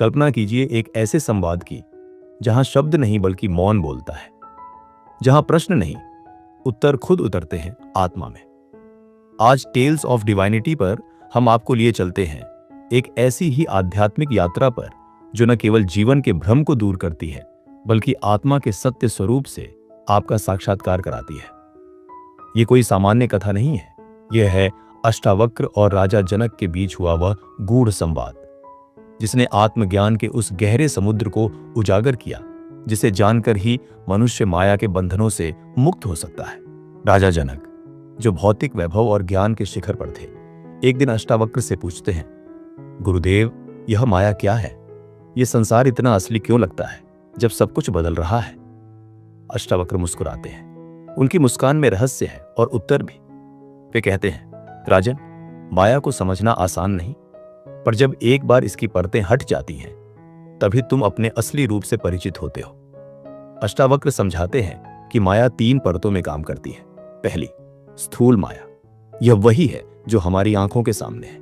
कल्पना कीजिए एक ऐसे संवाद की जहां शब्द नहीं बल्कि मौन बोलता है, जहां प्रश्न नहीं उत्तर खुद उतरते हैं आत्मा में। आज टेल्स ऑफ डिवाइनिटी पर हम आपको लिए चलते हैं एक ऐसी ही आध्यात्मिक यात्रा पर जो न केवल जीवन के भ्रम को दूर करती है बल्कि आत्मा के सत्य स्वरूप से आपका साक्षात्कार कराती है। यह कोई सामान्य कथा नहीं है, यह है अष्टावक्र और राजा जनक के बीच हुआ वह गूढ़ संवाद जिसने आत्मज्ञान के उस गहरे समुद्र को उजागर किया जिसे जानकर ही मनुष्य माया के बंधनों से मुक्त हो सकता है। राजा जनक, जो भौतिक वैभव और ज्ञान के शिखर पर थे, एक दिन अष्टावक्र से पूछते हैं, गुरुदेव, यह माया क्या है? यह संसार इतना असली क्यों लगता है जब सब कुछ बदल रहा है? अष्टावक्र मुस्कुराते हैं। उनकी मुस्कान में रहस्य है और उत्तर भी। वे कहते हैं, राजन, माया को समझना आसान नहीं, पर जब एक बार इसकी परतें हट जाती हैं तभी तुम अपने असली रूप से परिचित होते हो। अष्टावक्र समझाते हैं कि माया 3 परतों में काम करती है। पहली, स्थूल माया। यह वही है जो हमारी आंखों के सामने है।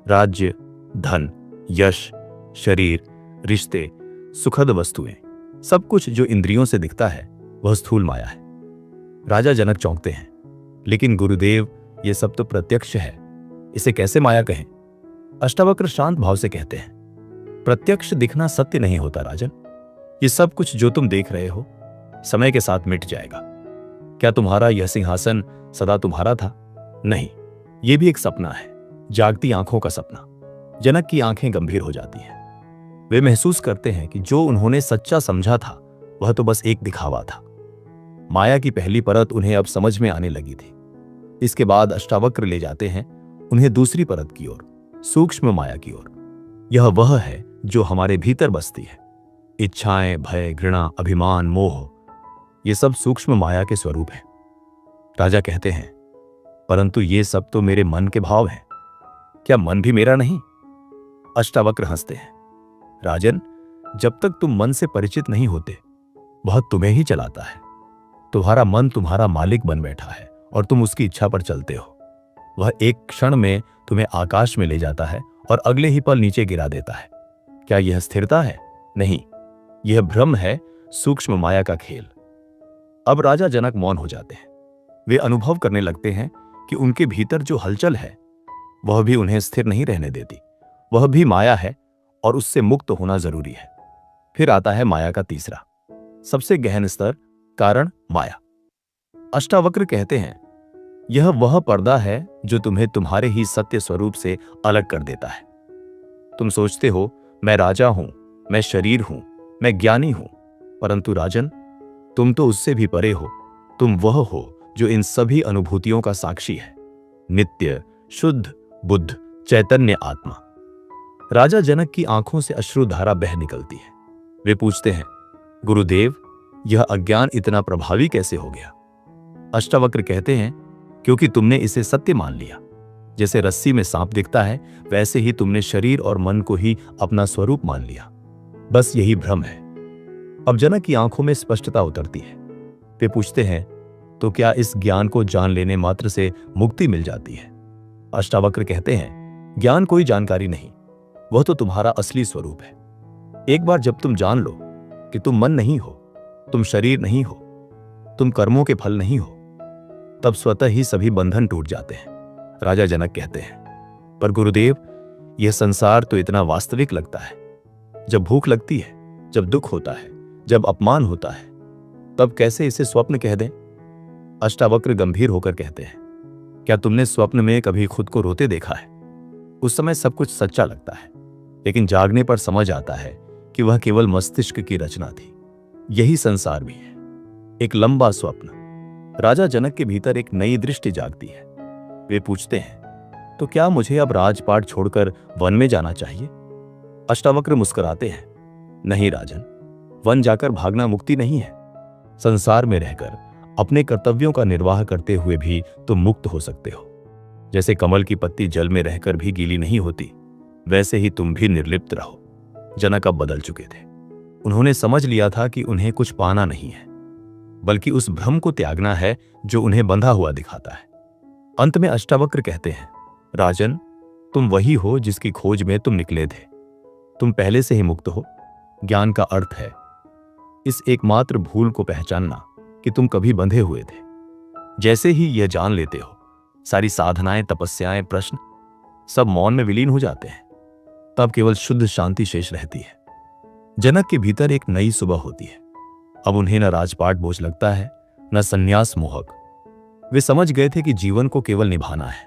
राज्य, धन, यश, शरीर, रिश्ते, सुखद वस्तुएं, सब कुछ जो इंद्रियों से दिखता है वह स्थूल माया है। राजा जनक चौंकते हैं, लेकिन गुरुदेव, यह सब तो प्रत्यक्ष है, इसे कैसे माया कहें? अष्टावक्र शांत भाव से कहते हैं, प्रत्यक्ष दिखना सत्य नहीं होता राजन। ये सब कुछ जो तुम देख रहे हो समय के साथ मिट जाएगा। क्या तुम्हारा यह सिंहासन सदा तुम्हारा था? नहीं, यह भी एक सपना है, जागती आंखों का सपना। जनक की आंखें गंभीर हो जाती हैं। वे महसूस करते हैं कि जो उन्होंने सच्चा समझा था वह तो बस एक दिखावा था। माया की पहली परत उन्हें अब समझ में आने लगी थी। इसके बाद अष्टावक्र ले जाते हैं उन्हें दूसरी परत की ओर, सूक्ष्म माया की ओर। यह वह है जो हमारे भीतर बसती है। इच्छाएं, भय, घृणा, अभिमान, मोह, ये सब सूक्ष्म माया के स्वरूप हैं। राजा कहते हैं, परंतु ये सब तो मेरे मन के भाव हैं, क्या मन भी मेरा नहीं? अष्टावक्र हंसते हैं, राजन, जब तक तुम मन से परिचित नहीं होते वह तुम्हें ही चलाता है। तुम्हारा मन तुम्हारा मालिक बन बैठा है और तुम उसकी इच्छा पर चलते हो। वह एक क्षण में तुम्हें आकाश में ले जाता है और अगले ही पल नीचे गिरा देता है। क्या यह स्थिरता है? नहीं, यह भ्रम है, सूक्ष्म माया का खेल। अब राजा जनक मौन हो जाते हैं। वे अनुभव करने लगते हैं कि उनके भीतर जो हलचल है वह भी उन्हें स्थिर नहीं रहने देती। वह भी माया है और उससे मुक्त होना जरूरी है। फिर आता है माया का तीसरा, सबसे गहन स्तर, कारण माया। अष्टावक्र कहते हैं, यह वह पर्दा है जो तुम्हें तुम्हारे ही सत्य स्वरूप से अलग कर देता है। तुम सोचते हो मैं राजा हूं, मैं शरीर हूं, मैं ज्ञानी हूं, परंतु राजन, तुम तो उससे भी परे हो। तुम वह हो जो इन सभी अनुभूतियों का साक्षी है, नित्य, शुद्ध, बुद्ध, चैतन्य आत्मा। राजा जनक की आंखों से अश्रुधारा बह निकलती है। वे पूछते हैं, गुरुदेव, यह अज्ञान इतना प्रभावी कैसे हो गया? अष्टावक्र कहते हैं, क्योंकि तुमने इसे सत्य मान लिया। जैसे रस्सी में सांप दिखता है वैसे ही तुमने शरीर और मन को ही अपना स्वरूप मान लिया। बस यही भ्रम है। अब जनक की आंखों में स्पष्टता उतरती है। वे पूछते हैं, तो क्या इस ज्ञान को जान लेने मात्र से मुक्ति मिल जाती है? अष्टावक्र कहते हैं, ज्ञान कोई जानकारी नहीं, वह तो तुम्हारा असली स्वरूप है। एक बार जब तुम जान लो कि तुम मन नहीं हो, तुम शरीर नहीं हो, तुम कर्मों के फल नहीं हो, तब स्वतः ही सभी बंधन टूट जाते हैं। राजा जनक कहते हैं, पर गुरुदेव, यह संसार तो इतना वास्तविक लगता है। जब भूख लगती है, जब दुख होता है, जब अपमान होता है, तब कैसे इसे स्वप्न कह दें? अष्टावक्र गंभीर होकर कहते हैं, क्या तुमने स्वप्न में कभी खुद को रोते देखा है? उस समय सब कुछ सच्चा लगता है, लेकिन जागने पर समझ आता है कि वह केवल मस्तिष्क की रचना थी। यही संसार भी है, एक लंबा स्वप्न। राजा जनक के भीतर एक नई दृष्टि जागती है। वे पूछते हैं, तो क्या मुझे अब राजपाट छोड़कर वन में जाना चाहिए? अष्टावक्र मुस्कुराते हैं, नहीं राजन, वन जाकर भागना मुक्ति नहीं है। संसार में रहकर अपने कर्तव्यों का निर्वाह करते हुए भी तुम मुक्त हो सकते हो। जैसे कमल की पत्ती जल में रहकर भी गीली नहीं होती, वैसे ही तुम भी निर्लिप्त रहो। जनक अब बदल चुके थे। उन्होंने समझ लिया था कि उन्हें कुछ पाना नहीं है, बल्कि उस भ्रम को त्यागना है जो उन्हें बंधा हुआ दिखाता है। अंत में अष्टावक्र कहते हैं, राजन, तुम वही हो जिसकी खोज में तुम निकले थे। तुम पहले से ही मुक्त हो। ज्ञान का अर्थ है इस एकमात्र भूल को पहचानना कि तुम कभी बंधे हुए थे। जैसे ही यह जान लेते हो, सारी साधनाएं, तपस्याएं, प्रश्न सब मौन में विलीन हो जाते हैं। तब केवल शुद्ध शांति शेष रहती है। जनक के भीतर एक नई सुबह होती है। अब उन्हें न राजपाट बोझ लगता है, न संन्यास मोहक। वे समझ गए थे कि जीवन को केवल निभाना है,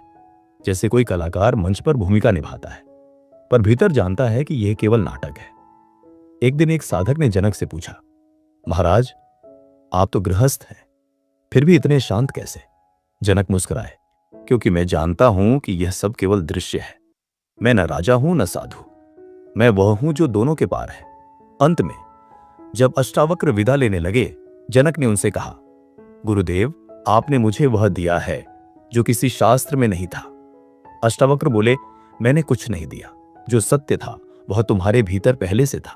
जैसे कोई कलाकार मंच पर भूमिका निभाता है, पर भीतर जानता है कि यह केवल नाटक है। एक दिन एक साधक ने जनक से पूछा, महाराज, आप तो गृहस्थ हैं, फिर भी इतने शांत कैसे? जनक मुस्कुराए, क्योंकि मैं जानता हूं कि यह सब केवल दृश्य है। मैं न राजा हूं न साधु, मैं वह हूं जो दोनों के पार है। अंत में जब अष्टावक्र विदा लेने लगे, जनक ने उनसे कहा, गुरुदेव, आपने मुझे वह दिया है जो किसी शास्त्र में नहीं था। अष्टावक्र बोले, मैंने कुछ नहीं दिया। जो सत्य था वह तुम्हारे भीतर पहले से था।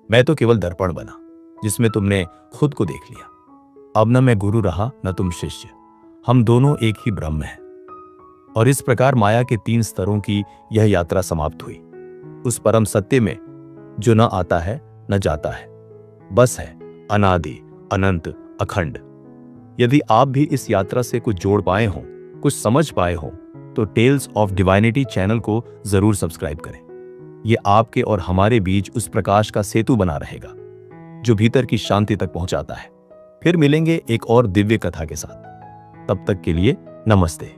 मैं तो केवल दर्पण बना जिसमें तुमने खुद को देख लिया। अब न मैं गुरु रहा न तुम शिष्य, हम दोनों एक ही ब्रह्म हैं। और इस प्रकार माया के 3 स्तरों की यह यात्रा समाप्त हुई, उस परम सत्य में जो न आता है न जाता है, बस है अनादि, अनंत, अखंड। यदि आप भी इस यात्रा से कुछ जोड़ पाए हों, कुछ समझ पाए हों, तो टेल्स ऑफ डिवाइनिटी चैनल को जरूर सब्सक्राइब करें। यह आपके और हमारे बीच उस प्रकाश का सेतु बना रहेगा जो भीतर की शांति तक पहुंचाता है। फिर मिलेंगे एक और दिव्य कथा के साथ। तब तक के लिए नमस्ते।